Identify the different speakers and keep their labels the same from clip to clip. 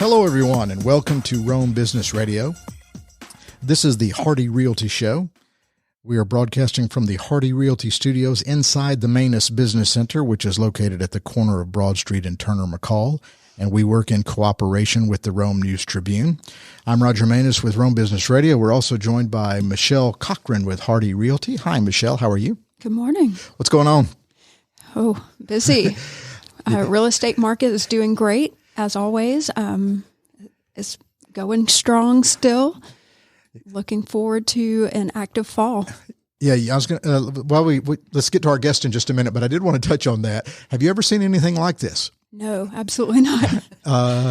Speaker 1: Hello, everyone, and welcome to Rome Business Radio. This is the Hardy Realty Show. We are broadcasting from the Hardy Realty Studios inside the Manus Business Center, which is located at the corner of Broad Street and Turner McCall, and we work in cooperation with the Rome News Tribune. I'm Roger Manus with Rome Business Radio. We're also joined by Michelle Cochran with Hardy Realty. Hi, Michelle. How are you?
Speaker 2: Good morning.
Speaker 1: What's going on?
Speaker 2: Oh, busy. Real estate market is doing great, as always. It's going strong still. Looking forward to an active fall.
Speaker 1: Yeah, I was going to, let's get to our guest in just a minute, but I did want to touch on that. Have you ever seen anything like this?
Speaker 2: No, absolutely not.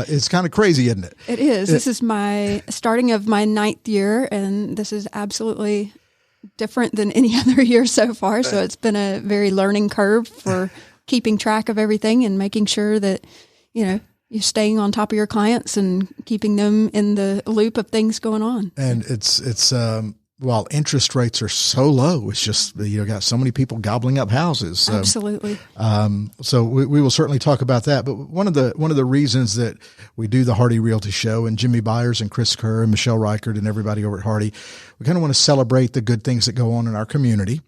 Speaker 1: It's kind of crazy, isn't it?
Speaker 2: It is. This is my starting of my 9th year, and this is absolutely different than any other year so far. So it's been a very learning curve for keeping track of everything and making sure that, you're staying on top of your clients and keeping them in the loop of things going on.
Speaker 1: And it's while interest rates are so low, it's just, got so many people gobbling up houses. So,
Speaker 2: absolutely.
Speaker 1: So we will certainly talk about that. But one of the reasons that we do the Hardy Realty Show, and Jimmy Byers and Chris Kerr and Michelle Reichert and everybody over at Hardy, we kind of want to celebrate the good things that go on in our community.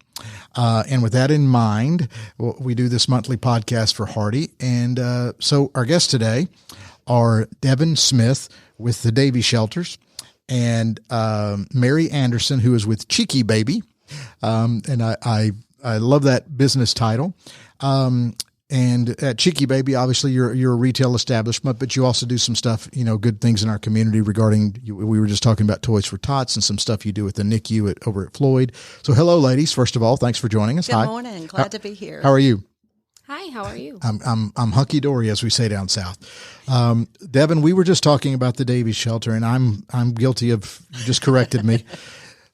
Speaker 1: And with that in mind, we do this monthly podcast for Hardy. And so our guests today are Devon Smyth with the Davies Shelters and Mary Andersen, who is with Cheeky Baby. And I love that business title. And at Cheeky Baby, obviously you're a retail establishment, but you also do some stuff, good things in our community regarding, we were just talking about Toys for Tots and some stuff you do with the NICU over at Floyd. So hello, ladies. First of all, thanks for joining us.
Speaker 3: Good morning. Glad to be here.
Speaker 1: How are you?
Speaker 4: Hi, how are you?
Speaker 1: I'm hunky dory, as we say down south. Devon, we were just talking about the Davies Shelter, and I'm guilty of, you just corrected me.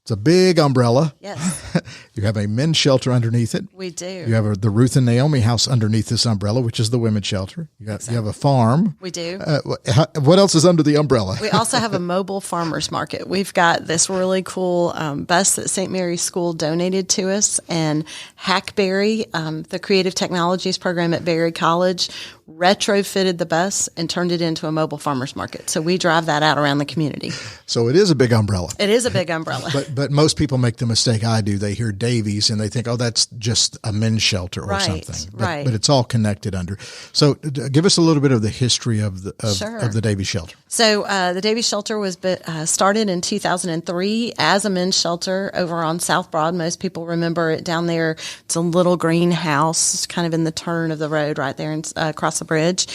Speaker 1: It's a big umbrella.
Speaker 3: Yes.
Speaker 1: You have a men's shelter underneath it.
Speaker 3: We do.
Speaker 1: You have the Ruth and Naomi house underneath this umbrella, which is the women's shelter. You have a farm.
Speaker 3: We do.
Speaker 1: What else is under the umbrella?
Speaker 3: We also have a mobile farmers market. We've got this really cool bus that St. Mary's School donated to us, and Hackberry, the Creative Technologies program at Berry College, retrofitted the bus and turned it into a mobile farmers market. So we drive that out around the community.
Speaker 1: So it is a big umbrella.
Speaker 3: It is a big umbrella.
Speaker 1: But most people make the mistake I do. They hear Davies and they think, oh, that's just a men's shelter or something. But it's all connected under. So give us a little bit of the history of the Davies Shelter.
Speaker 3: So the Davies Shelter was started in 2003 as a men's shelter over on South Broad. Most people remember it down there. It's a little greenhouse kind of in the turn of the road right there across the bridge.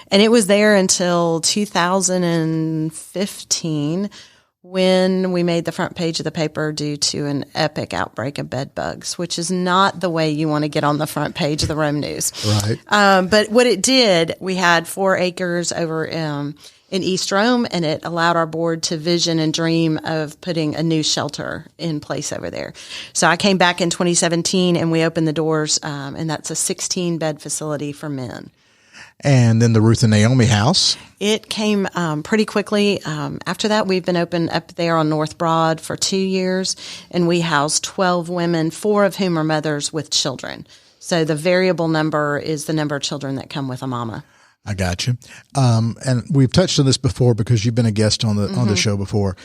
Speaker 3: And it was there until 2015 when we made the front page of the paper due to an epic outbreak of bed bugs, which is not the way you want to get on the front page of the Rome News.
Speaker 1: Right.
Speaker 3: But what it did, we had 4 acres over in East Rome, and it allowed our board to vision and dream of putting a new shelter in place over there. So I came back in 2017, and we opened the doors, and that's a 16-bed facility for men.
Speaker 1: And then the Ruth and Naomi house.
Speaker 3: It came pretty quickly. After that, we've been open up there on North Broad for 2 years, and we house 12 women, 4 of whom are mothers with children. So the variable number is the number of children that come with a mama.
Speaker 1: I got you. And we've touched on this before because you've been a guest on the show before.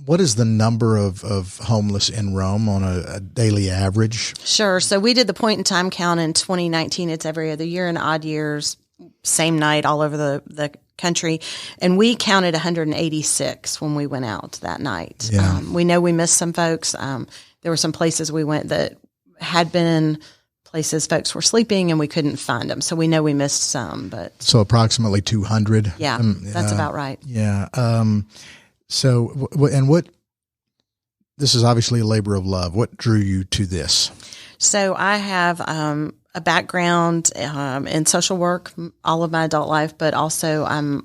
Speaker 1: What is the number of homeless in Rome on a daily average?
Speaker 3: Sure. So we did the point in time count in 2019. It's every other year in odd years, same night all over the country. And we counted 186 when we went out that night.
Speaker 1: Yeah.
Speaker 3: We know we missed some folks. There were some places we went that had been places folks were sleeping and we couldn't find them. So we know we missed some.
Speaker 1: So approximately 200?
Speaker 3: Yeah, that's about right.
Speaker 1: Yeah. So, this is obviously a labor of love. What drew you to this?
Speaker 3: So I have a background in social work all of my adult life, but also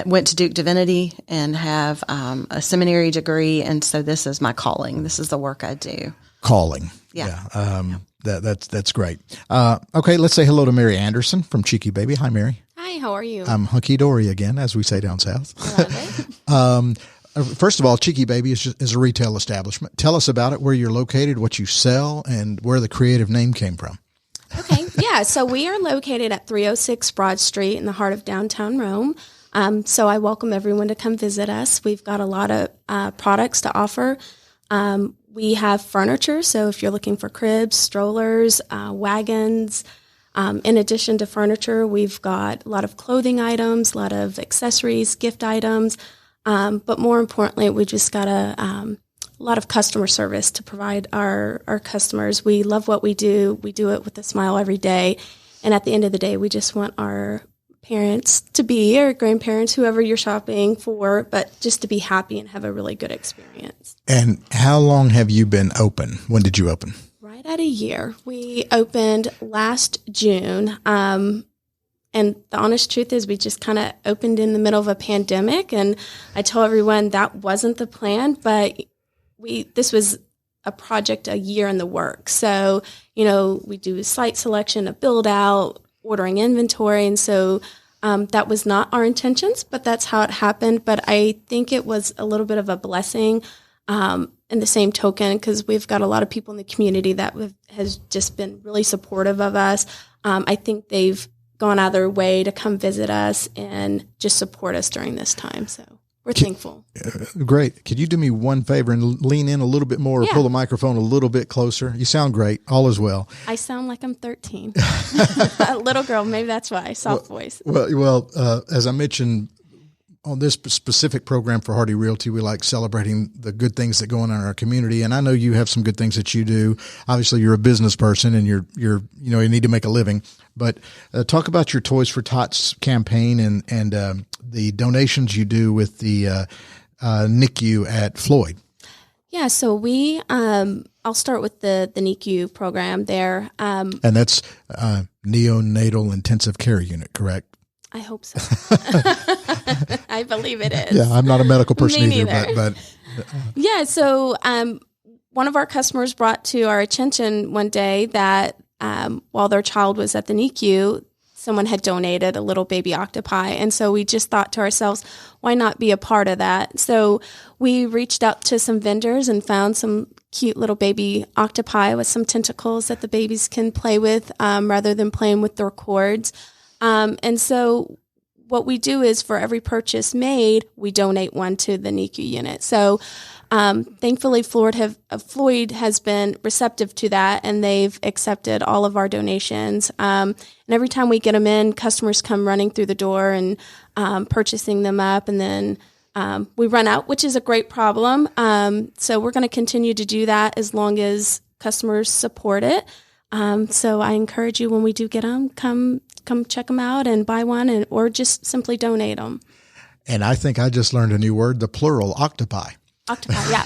Speaker 3: went to Duke Divinity and have a seminary degree. And so this is my calling. This is the work I do.
Speaker 1: Calling.
Speaker 3: Yeah.
Speaker 1: That's great. Okay. Let's say hello to Mary Andersen from Cheeky Baby. Hi, Mary.
Speaker 4: Hi, how are you?
Speaker 1: I'm hunky dory again, as we say down south.
Speaker 4: I love it.
Speaker 1: First of all, Cheeky Baby is a retail establishment. Tell us about it, where you're located, what you sell, and where the creative name came from.
Speaker 4: Okay, yeah. Yeah, so we are located at 306 Broad Street in the heart of downtown Rome. So I welcome everyone to come visit us. We've got a lot of products to offer. We have furniture, so if you're looking for cribs, strollers, wagons. In addition to furniture, we've got a lot of clothing items, a lot of accessories, gift items. But more importantly, we just got a lot of customer service to provide our customers. We love what we do. We do it with a smile every day. And at the end of the day, we just want our parents to be, or grandparents, whoever you're shopping for, but just to be happy and have a really good experience.
Speaker 1: And how long have you been open? When did you open?
Speaker 4: Right at a year. We opened last June. And the honest truth is we just kind of opened in the middle of a pandemic. And I tell everyone that wasn't the plan, but this was a project a year in the works. So, we do site selection, a build out, ordering inventory. And so that was not our intentions, but that's how it happened. But I think it was a little bit of a blessing in the same token, because we've got a lot of people in the community that has just been really supportive of us. I think they've gone out of their way to come visit us and just support us during this time. So we're thankful.
Speaker 1: Great. Could you do me one favor and lean in a little bit more, or pull the microphone a little bit closer? You sound great. All is well.
Speaker 4: I sound like I'm 13. A little girl. Maybe that's why. Soft voice.
Speaker 1: Well, as I mentioned, on this specific program for Hardy Realty, we like celebrating the good things that go on in our community. And I know you have some good things that you do. Obviously, you're a business person and you need to make a living. But talk about your Toys for Tots campaign and the donations you do with the NICU at Floyd.
Speaker 4: Yeah, so I'll start with the NICU program there.
Speaker 1: And that's neonatal intensive care unit, correct?
Speaker 4: I hope so. I believe it is.
Speaker 1: Yeah, I'm not a medical person either, but
Speaker 4: yeah. So one of our customers brought to our attention one day that while their child was at the NICU, someone had donated a little baby octopi. And so we just thought to ourselves, why not be a part of that? So we reached out to some vendors and found some cute little baby octopi with some tentacles that the babies can play with rather than playing with their cords. And so what we do is for every purchase made, we donate one to the NICU unit. So thankfully, Floyd has been receptive to that, and they've accepted all of our donations. And every time we get them in, customers come running through the door and purchasing them up, and then we run out, which is a great problem. So we're going to continue to do that as long as customers support it. So I encourage you, when we do get them, come check them out and buy one, or just simply donate them.
Speaker 1: And I think I just learned a new word, the plural, octopi.
Speaker 4: Octopi, yeah.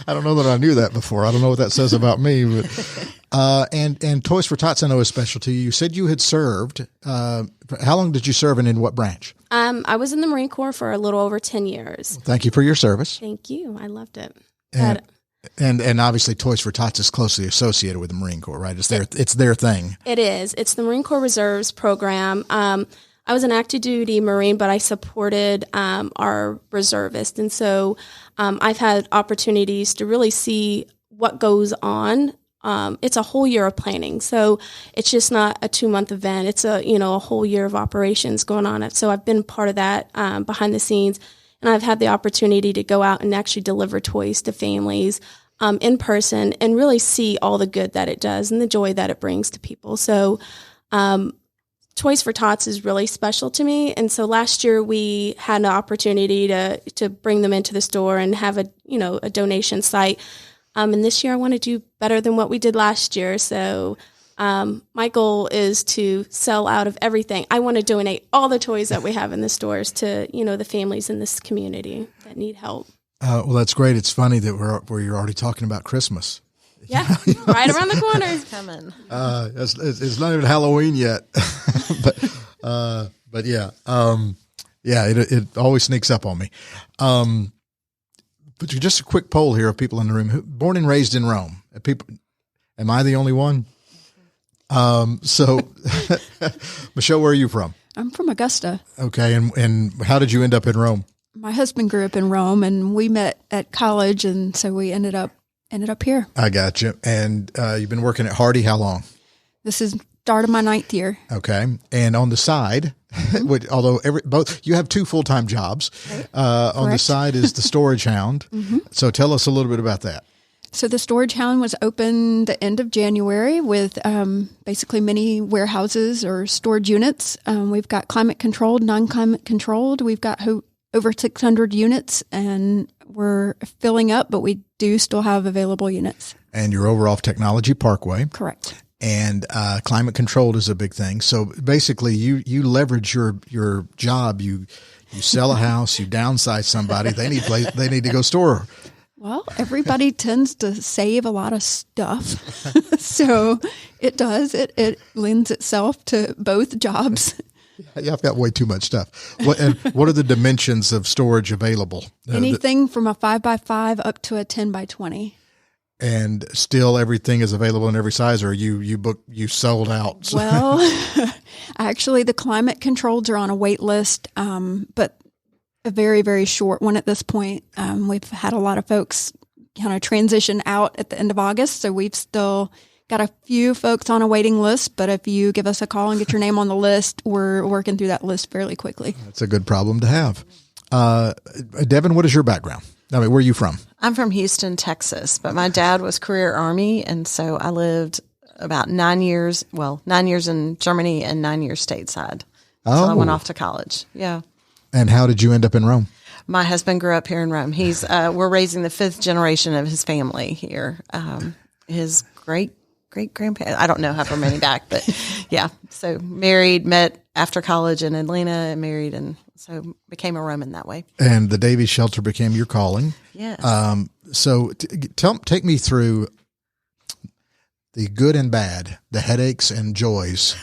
Speaker 1: I don't know that I knew that before. I don't know what that says about me. But, and Toys for Tots, I know, is special to you. You said you had served. How long did you serve, and in what branch?
Speaker 4: I was in the Marine Corps for a little over 10 years.
Speaker 1: Thank you for your service.
Speaker 4: Thank you. I loved it.
Speaker 1: And obviously Toys for Tots is closely associated with the Marine Corps, right? It's their thing. It is.
Speaker 4: It's the Marine Corps Reserves program. I was an active duty Marine, but I supported our reservists. And so I've had opportunities to really see what goes on. It's a whole year of planning. So it's just not a 2-month event. It's a whole year of operations going on. So I've been part of that behind the scenes. And I've had the opportunity to go out and actually deliver toys to families in person and really see all the good that it does and the joy that it brings to people. So Toys for Tots is really special to me. And so last year we had an opportunity to bring them into the store and have a donation site. And this year I want to do better than what we did last year. So my goal is to sell out of everything. I want to donate all the toys that we have in the stores to, the families in this community that need help.
Speaker 1: Well, that's great. It's funny that you're already talking about Christmas.
Speaker 4: Yeah, right around the corner.
Speaker 3: It's coming.
Speaker 1: It's not even Halloween yet, but yeah, it always sneaks up on me. But just a quick poll here of people in the room born and raised in Rome. Am I the only one? So Michelle, where are you from?
Speaker 2: I'm from Augusta.
Speaker 1: Okay. And how did you end up in Rome?
Speaker 2: My husband grew up in Rome, and we met at college. And so we ended up here.
Speaker 1: I got you. And, you've been working at Hardy how long?
Speaker 2: This is start of my 9th year.
Speaker 1: Okay. And on the side, which, although you have 2 full-time jobs, on the side is the Storage Hound. So tell us a little bit about that.
Speaker 2: So the Storage Hound was opened the end of January with basically mini warehouses or storage units. We've got climate controlled, non-climate controlled. We've got over 600 units, and we're filling up, but we do still have available units. And you're over off Technology Parkway. Correct.
Speaker 1: And climate controlled is a big thing. So basically, you leverage your job. You sell a house, you downsize somebody. They need to go store.
Speaker 2: Well, everybody tends to save a lot of stuff. So it does. It lends itself to both jobs.
Speaker 1: Yeah, I've got way too much stuff. What are the dimensions of storage available?
Speaker 2: Anything from a 5x5 up to a 10x20.
Speaker 1: And still everything is available in every size, or you sold out?
Speaker 2: Well, actually the climate controlled are on a wait list, but a very, very short one at this point. We've had a lot of folks kind of transition out at the end of August, so we've still got a few folks on a waiting list, but if you give us a call and get your name on the list, we're working through that list fairly quickly.
Speaker 1: That's a good problem to have. Devon, what is your background? I mean, where are you from?
Speaker 3: I'm from Houston, Texas, but my dad was career Army, and so I lived about 9 years in Germany and 9 years stateside. So I went off to college. Yeah.
Speaker 1: And how did you end up in Rome?
Speaker 3: My husband grew up here in Rome. He's we're raising the 5th generation of his family here. His great grandparents, I don't know how many back, but yeah. So met after college in Atlanta and married, and so became a Roman that way.
Speaker 1: And the Davies Shelter became your calling.
Speaker 3: Yes.
Speaker 1: So take me through the good and bad, the headaches and joys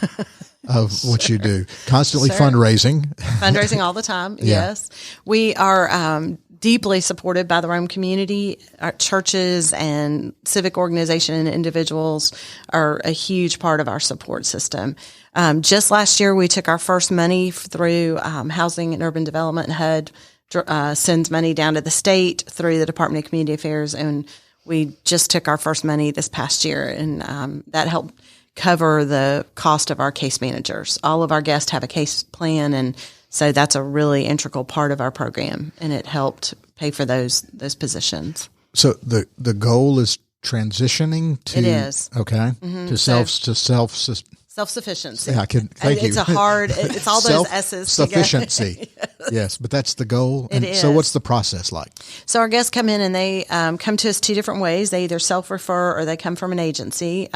Speaker 1: of what you do. Constantly fundraising
Speaker 3: all the time. Yeah. Yes. We are deeply supported by the Rome community. Our churches and civic organization and individuals are a huge part of our support system. Just last year, we took our first money through Housing and Urban Development. HUD sends money down to the state through the Department of Community Affairs, and we just took our first money this past year, and that helped cover the cost of our case managers. All of our guests have a case plan, and so that's a really integral part of our program, and it helped pay for those positions.
Speaker 1: So the goal is transitioning to self-sufficiency.
Speaker 3: Yeah,
Speaker 1: thank you.
Speaker 3: It's all those S's.
Speaker 1: Sufficiency. Yes, but that's the goal. And so what's the process like?
Speaker 3: So our guests come in and they come to us 2 different ways. They either self-refer or they come from an agency.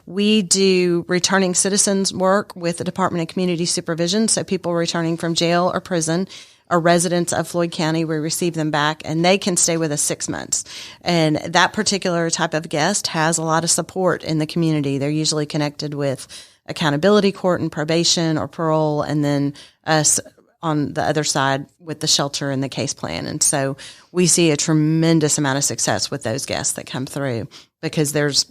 Speaker 3: We do returning citizens work with the Department of Community Supervision. So people returning from jail or prison are residents of Floyd County. We receive them back, and they can stay with us 6 months. And that particular type of guest has a lot of support in the community. They're usually connected with accountability court and probation or parole, and then us on the other side with the shelter and the case plan. And so we see a tremendous amount of success with those guests that come through, because there's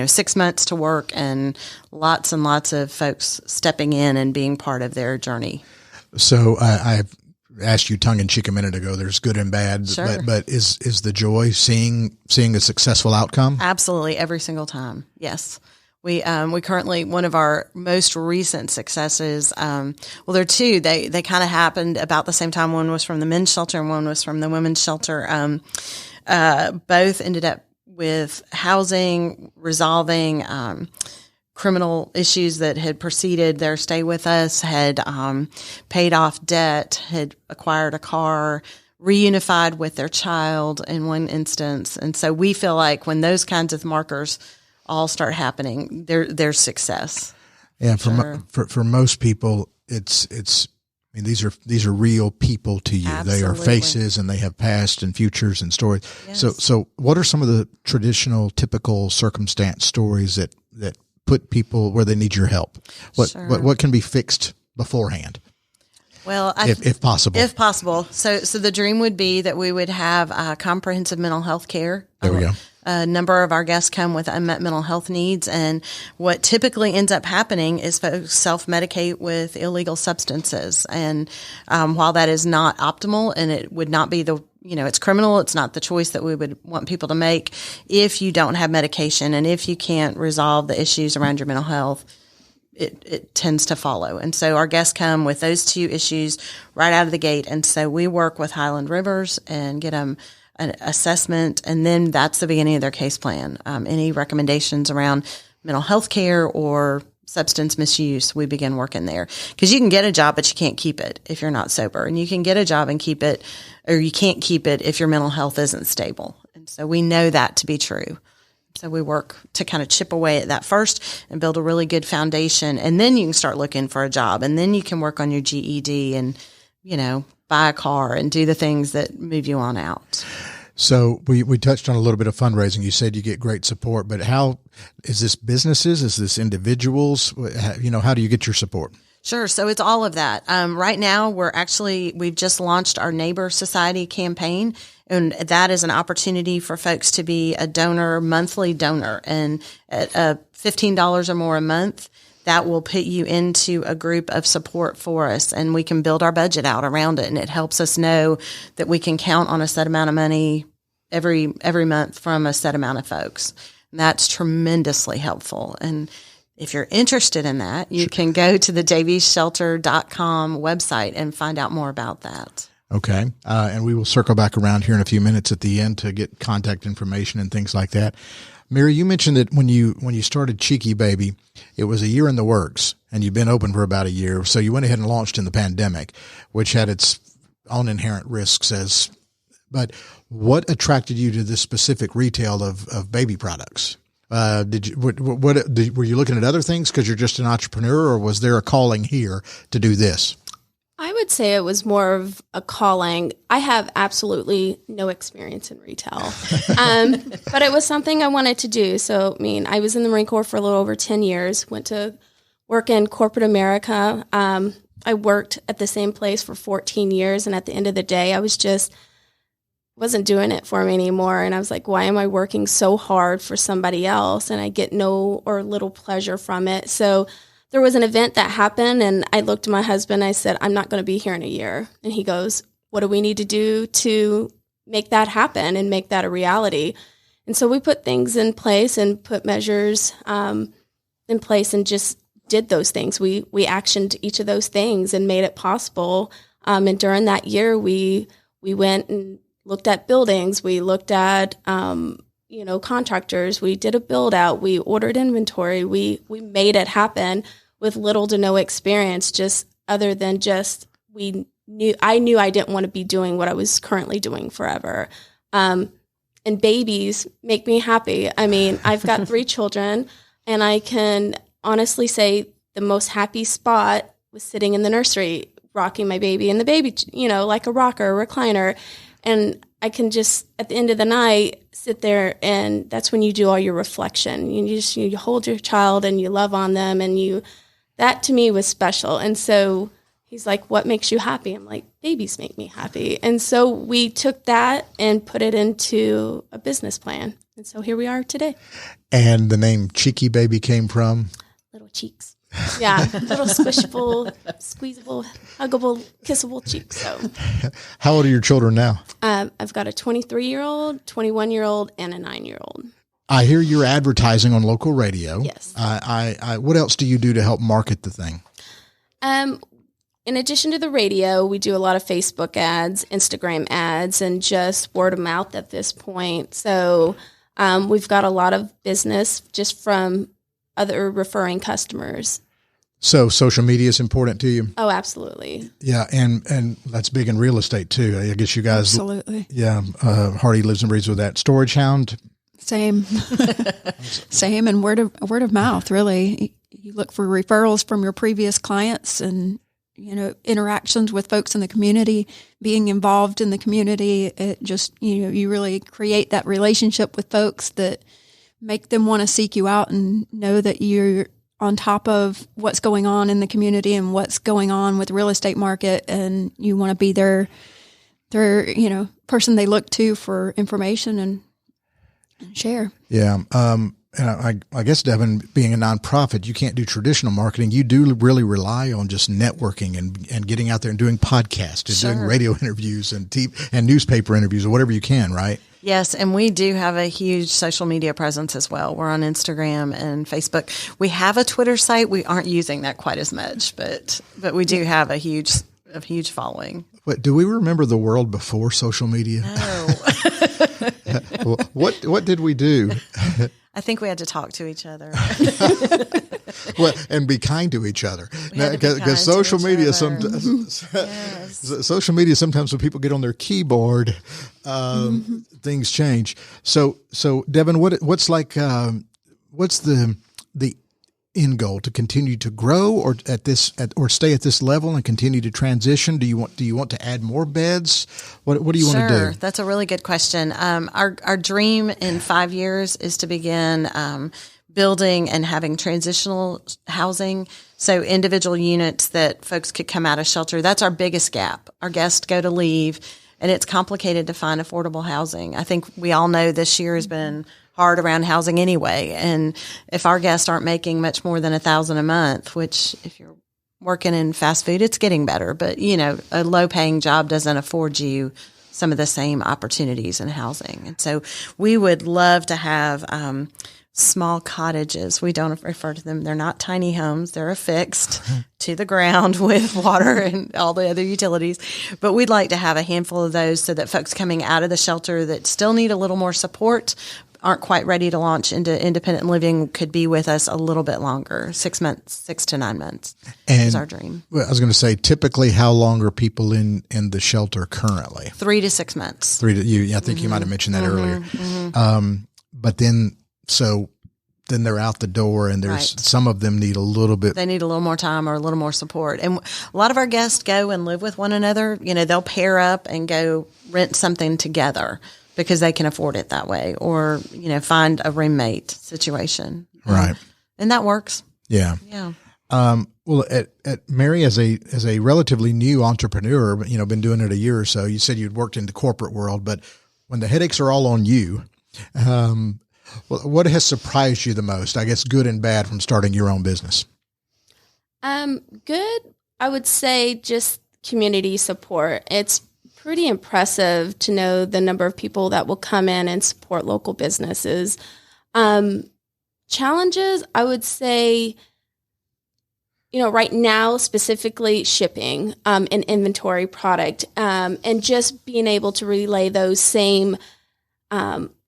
Speaker 3: 6 months to work and lots of folks stepping in and being part of their journey.
Speaker 1: So I've asked you tongue in cheek a minute ago, there's good and bad,
Speaker 3: sure.
Speaker 1: but is the joy seeing a successful outcome?
Speaker 3: Absolutely. Every single time. Yes. We currently, one of our most recent successes, there are 2. They kind of happened about the same time. One was from the men's shelter and one was from the women's shelter. Both ended up with housing, resolving, criminal issues that had preceded their stay with us, had paid off debt, had acquired a car, reunified with their child in one instance. And so we feel like when those kinds of markers all start happening, there's success.
Speaker 1: Yeah, for most people, it's. I mean, these are real people to you.
Speaker 3: Absolutely.
Speaker 1: They are faces, and they have past and futures and stories.
Speaker 3: Yes.
Speaker 1: So what are some of the traditional, typical circumstance stories that put people where they need your help? What can be fixed beforehand?
Speaker 3: Well,
Speaker 1: if possible.
Speaker 3: If possible. So the dream would be that we would have comprehensive mental health care.
Speaker 1: There we go.
Speaker 3: A number of our guests come with unmet mental health needs, and what typically ends up happening is folks self-medicate with illegal substances. And while that is not optimal and it would not be the it's criminal. It's not the choice that we would want people to make if you don't have medication and if you can't resolve the issues around your mental health. It tends to follow. And so our guests come with those two issues right out of the gate. And so we work with Highland Rivers and get them an assessment. And then that's the beginning of their case plan. Any recommendations around mental health care or substance misuse, we begin working there. Because you can get a job, but you can't keep it if you're not sober. And you can get a job and keep it, or you can't keep it if your mental health isn't stable. And so we know that to be true. So we work to kind of chip away at that first and build a really good foundation. And then you can start looking for a job. And then you can work on your GED and, buy a car and do the things that move you on out.
Speaker 1: So we touched on a little bit of fundraising. You said you get great support, but how is this businesses? Is this individuals? How do you get your support?
Speaker 3: Sure. So it's all of that. Right now, we've just launched our Neighbor Society campaign, and that is an opportunity for folks to be a donor, monthly donor, and at $15 or more a month, that will put you into a group of support for us, and we can build our budget out around it, and it helps us know that we can count on a set amount of money every month from a set amount of folks. And that's tremendously helpful. And if you're interested in that, you can go to the daviesshelter.com website and find out more about that.
Speaker 1: Okay. And we will circle back around here in a few minutes at the end to get contact information and things like that. Mary, you mentioned that when you started Cheeky Baby, it was a year in the works and you've been open for about a year. So you went ahead and launched in the pandemic, which had its own inherent risks but what attracted you to this specific retail of baby products? Were you looking at other things because you're just an entrepreneur, or was there a calling here to do this?
Speaker 4: I would say it was more of a calling. I have absolutely no experience in retail, but it was something I wanted to do. So, I was in the Marine Corps for a little over 10 years, went to work in corporate America. I worked at the same place for 14 years. And at the end of the day, I wasn't doing it for me anymore. And I was like, why am I working so hard for somebody else? And I get no or little pleasure from it. So there was an event that happened, and I looked at my husband. I said, I'm not going to be here in a year. And he goes, what do we need to do to make that happen and make that a reality? And so we put things in place and put measures in place and just did those things. We actioned each of those things and made it possible. And during that year, we went and looked at buildings. We looked at contractors. We did a build out. We ordered inventory. We made it happen with little to no experience, just other than just I knew I didn't want to be doing what I was currently doing forever. And babies make me happy. I've got 3 children, and I can honestly say the most happy spot was sitting in the nursery, rocking my baby in the baby, like a rocker, a recliner. And I can just, at the end of the night, sit there, and that's when you do all your reflection. You hold your child and you love on them, and that to me was special. And so he's like, what makes you happy? I'm like, babies make me happy. And so we took that and put it into a business plan. And so here we are today. And
Speaker 1: the name Cheeky Baby came from?
Speaker 4: Little cheeks. Yeah, little squishable, squeezable, huggable, kissable cheeks. So,
Speaker 1: how old are your children now?
Speaker 4: I've got a 23-year-old, 21-year-old, and a 9-year-old.
Speaker 1: I hear you're advertising on local radio.
Speaker 4: Yes.
Speaker 1: What else do you do to help market the thing?
Speaker 4: In addition to the radio, we do a lot of Facebook ads, Instagram ads, and just word of mouth at this point. So we've got a lot of business just from other referring customers.
Speaker 1: So social media is important to you?
Speaker 4: Oh, absolutely.
Speaker 1: Yeah, and that's big in real estate too. I guess you guys.
Speaker 2: Absolutely.
Speaker 1: Yeah, Hardy lives and breathes with that. Storage Hound.
Speaker 2: Same, same, and word of mouth. Really, you look for referrals from your previous clients, and interactions with folks in the community, being involved in the community. It just you really create that relationship with folks that make them want to seek you out and know that you're on top of what's going on in the community and what's going on with the real estate market, and you want to be their person they look to for information and share.
Speaker 1: Yeah. and I guess, Devon, being a nonprofit, you can't do traditional marketing. You do really rely on just networking and getting out there and doing podcasts and doing radio interviews and newspaper interviews or whatever you can, right?
Speaker 3: Yes, and we do have a huge social media presence as well. We're on Instagram and Facebook. We have a Twitter site. We aren't using that quite as much, but we do have a huge following.
Speaker 1: But do we remember the world before social media?
Speaker 3: No.
Speaker 1: What did we do?
Speaker 3: I think we had to talk to each other.
Speaker 1: Well, and be kind to each other. Because social media, social media, sometimes when people get on their keyboard, things change. So Devon, what's the end goal? To continue to grow, or or stay at this level and continue to transition? Do you want to add more beds? What do you want to do?
Speaker 3: Sure, that's a really good question. Our dream in 5 years is to begin building and having transitional housing, so individual units that folks could come out of shelter. That's our biggest gap. Our guests go to leave, and it's complicated to find affordable housing. I think we all know this year has been hard around housing anyway, and if our guests aren't making much more than $1,000 a month, which if you're working in fast food, it's getting better, but a low-paying job doesn't afford you some of the same opportunities in housing. And so we would love to have small cottages. We don't refer to them. They're not tiny homes. They're affixed to the ground with water and all the other utilities. But we'd like to have a handful of those so that folks coming out of the shelter that still need a little more support, aren't quite ready to launch into independent living, could be with us a little bit longer, 6 to 9 months is our dream.
Speaker 1: Well, I was going to say, typically, how long are people in the shelter currently?
Speaker 3: 3 to 6 months.
Speaker 1: I think you might have mentioned that earlier. But then they're out the door, and some of them need a little bit.
Speaker 3: They need a little more time or a little more support. And a lot of our guests go and live with one another. They'll pair up and go rent something together because they can afford it that way, or, find a roommate situation.
Speaker 1: Right.
Speaker 3: And that works.
Speaker 1: Yeah.
Speaker 3: Yeah.
Speaker 1: Well, at Mary, as a relatively new entrepreneur, been doing it a year or so, you said you'd worked in the corporate world, but when the headaches are all on you, what has surprised you the most? I guess good and bad from starting your own business.
Speaker 4: Good. I would say just community support. It's pretty impressive to know the number of people that will come in and support local businesses. Challenges, I would say, right now, specifically shipping and inventory product, and just being able to relay those same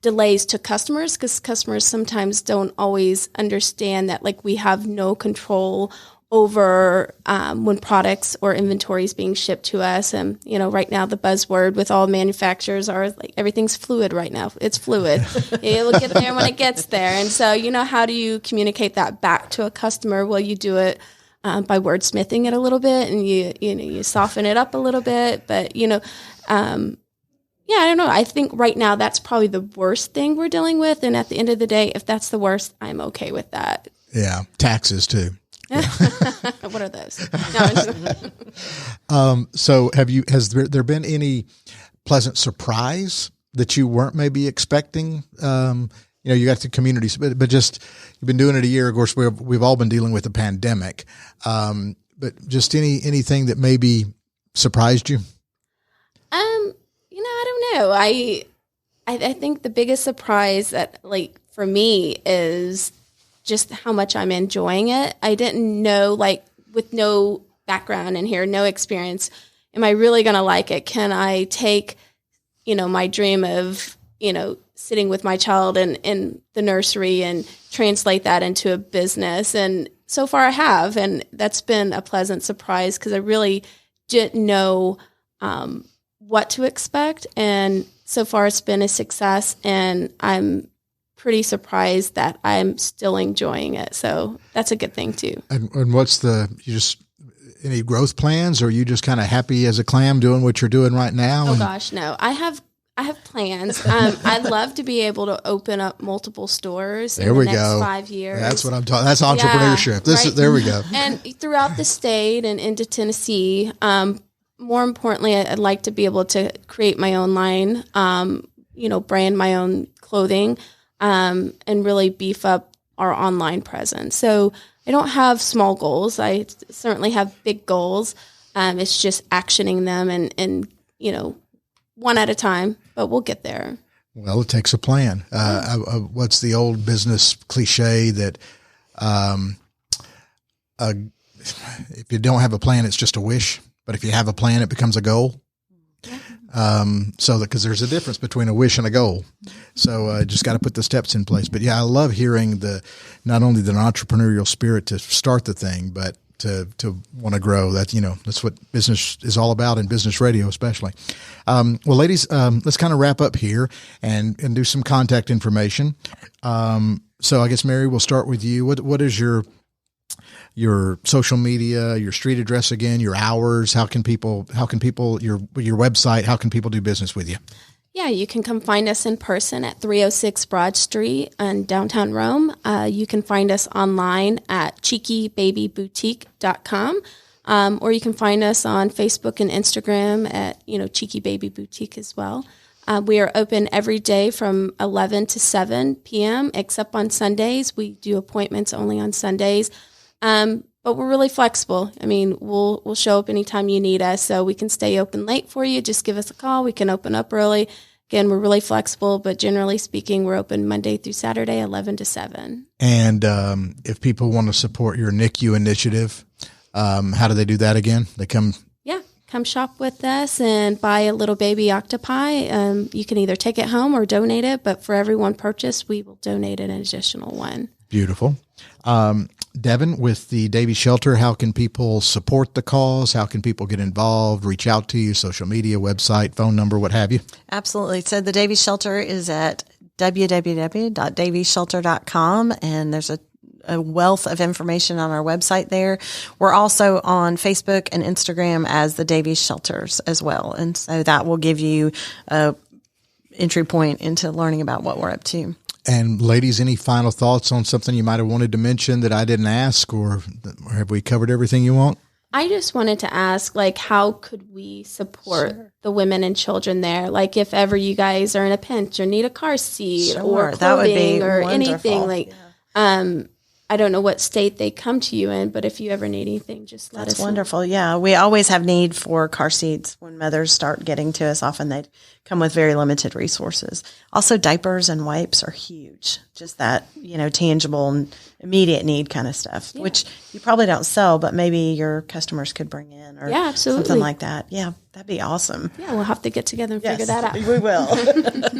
Speaker 4: delays to customers, because customers sometimes don't always understand that, we have no control over when products or inventory is being shipped to us. And, right now the buzzword with all manufacturers are everything's fluid right now. It's fluid. It'll get there when it gets there. And so, how do you communicate that back to a customer? Well, you do it by wordsmithing it a little bit, and you soften it up a little bit. But, I don't know. I think right now that's probably the worst thing we're dealing with. And at the end of the day, if that's the worst, I'm okay with that.
Speaker 1: Yeah. Taxes too.
Speaker 4: Yeah. What are those? No,
Speaker 1: so has there been any pleasant surprise that you weren't maybe expecting? You got the communities, but just, you've been doing it a year. Of course, we've all been dealing with the pandemic. But just anything that maybe surprised you?
Speaker 4: I don't know. I think the biggest surprise that for me is just how much I'm enjoying it. I didn't know, with no background in here, no experience, am I really going to like it? Can I take, my dream of, sitting with my child in the nursery and translate that into a business? And so far I have, and that's been a pleasant surprise because I really didn't know what to expect. And so far it's been a success, and I'm pretty surprised that I'm still enjoying it. So that's a good thing too.
Speaker 1: And what's any growth plans, or are you just kind of happy as a clam doing what you're doing right now?
Speaker 4: Oh gosh, no. I have plans. I'd love to be able to open up multiple stores in the next 5 years.
Speaker 1: That's what I'm talking. That's entrepreneurship.
Speaker 4: Yeah,
Speaker 1: there we go.
Speaker 4: And throughout the state and into Tennessee. More importantly, I'd like to be able to create my own line, brand my own clothing. and really beef up our online presence. So I don't have small goals. I certainly have big goals. It's just actioning them and one at a time, but we'll get there.
Speaker 1: Well, it takes a plan. What's the old business cliche that if you don't have a plan, it's just a wish. But if you have a plan, it becomes a goal. Because there's a difference between a wish and a goal. So just got to put the steps in place. But yeah, I love hearing not only the entrepreneurial spirit to start the thing, but to want to grow. That's what business is all about, in business radio especially. Well, ladies, let's kind of wrap up here and do some contact information. So I guess, Mary, we'll start with you. What is your social media, your street address again, your hours? How can people, your website, how can people do business with you?
Speaker 4: Yeah, you can come find us in person at 306 Broad Street in downtown Rome. You can find us online at cheekybabyboutique.com, or you can find us on Facebook and Instagram at, Cheeky Baby Boutique as well. We are open every day from 11 to 7 p.m., except on Sundays. We do appointments only on Sundays. But we're really flexible. I mean, we'll show up anytime you need us, so we can stay open late for you. Just give us a call. We can open up early. Again, we're really flexible, but generally speaking, we're open Monday through Saturday, 11 to 7.
Speaker 1: And if people want to support your NICU initiative, how do they do that again? They come
Speaker 4: shop with us and buy a little baby octopi. You can either take it home or donate it, but for every one purchase, we will donate an additional one.
Speaker 1: Beautiful. Devon, with the Davies Shelter, how can people support the cause? How can people get involved, reach out to you, social media, website, phone number, what have you?
Speaker 3: Absolutely. So the Davies Shelter is at www.daviesshelter.com, and there's a wealth of information on our website there. We're also on Facebook and Instagram as the Davies Shelters as well. And so that will give you a entry point into learning about what we're up to.
Speaker 1: And ladies, any final thoughts on something you might have wanted to mention that I didn't ask, or have we covered everything you want?
Speaker 4: I just wanted to ask, how could we support the women and children there? If ever you guys are in a pinch or need a car seat or clothing or
Speaker 3: wonderful.
Speaker 4: anything, I don't know what state they come to you in, but if you ever need anything, just let us know.
Speaker 3: That's wonderful. Yeah, we always have need for car seats when mothers start getting to us. Often they come with very limited resources. Also, diapers and wipes are huge. Just that, tangible and immediate need kind of stuff, which you probably don't sell, but maybe your customers could bring in or something like that. Yeah, that'd be awesome.
Speaker 4: Yeah, we'll have to get together and figure that out.
Speaker 3: We will.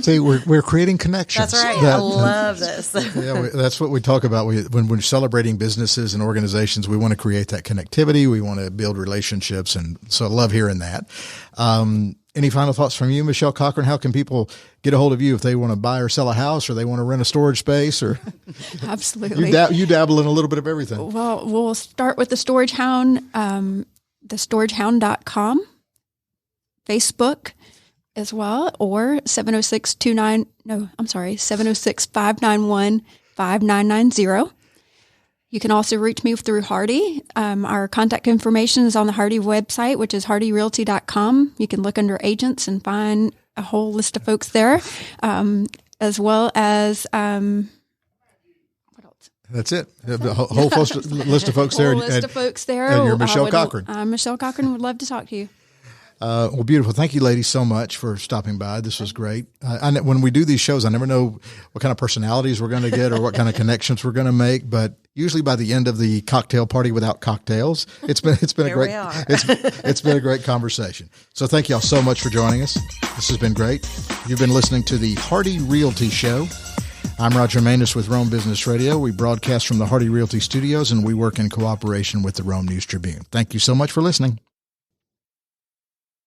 Speaker 1: See, we're creating connections.
Speaker 3: That's right. I love this.
Speaker 1: That's what we talk about. When we're celebrating businesses and organizations, we want to create that connectivity. We want to build relationships. And so I love hearing that. Any final thoughts from you, Michelle Cochran? How can people get a hold of you if they want to buy or sell a house, or they want to rent a storage space? Or
Speaker 2: Absolutely.
Speaker 1: You dabble in a little bit of everything.
Speaker 2: Well, we'll start with the Storage Hound, thestoragehound.com, Facebook as well, or 706-591-5990. You can also reach me through Hardy. Our contact information is on the Hardy website, which is hardyrealty.com. You can look under agents and find a whole list of folks there, as well as what else?
Speaker 1: That's it. The whole list of folks there.
Speaker 2: List of folks there.
Speaker 1: And you're Michelle Cochran.
Speaker 2: Michelle Cochran. Would love to talk to you.
Speaker 1: Well, beautiful. Thank you, ladies, so much for stopping by. This was great. When we do these shows, I never know what kind of personalities we're going to get or what kind of connections we're going to make. But usually, by the end of the cocktail party without cocktails, it's been a great it's been a great conversation. So thank y'all so much for joining us. This has been great. You've been listening to the Hardy Realty Show. I'm Roger Manus with Rome Business Radio. We broadcast from the Hardy Realty Studios, and we work in cooperation with the Rome News Tribune. Thank you so much for listening.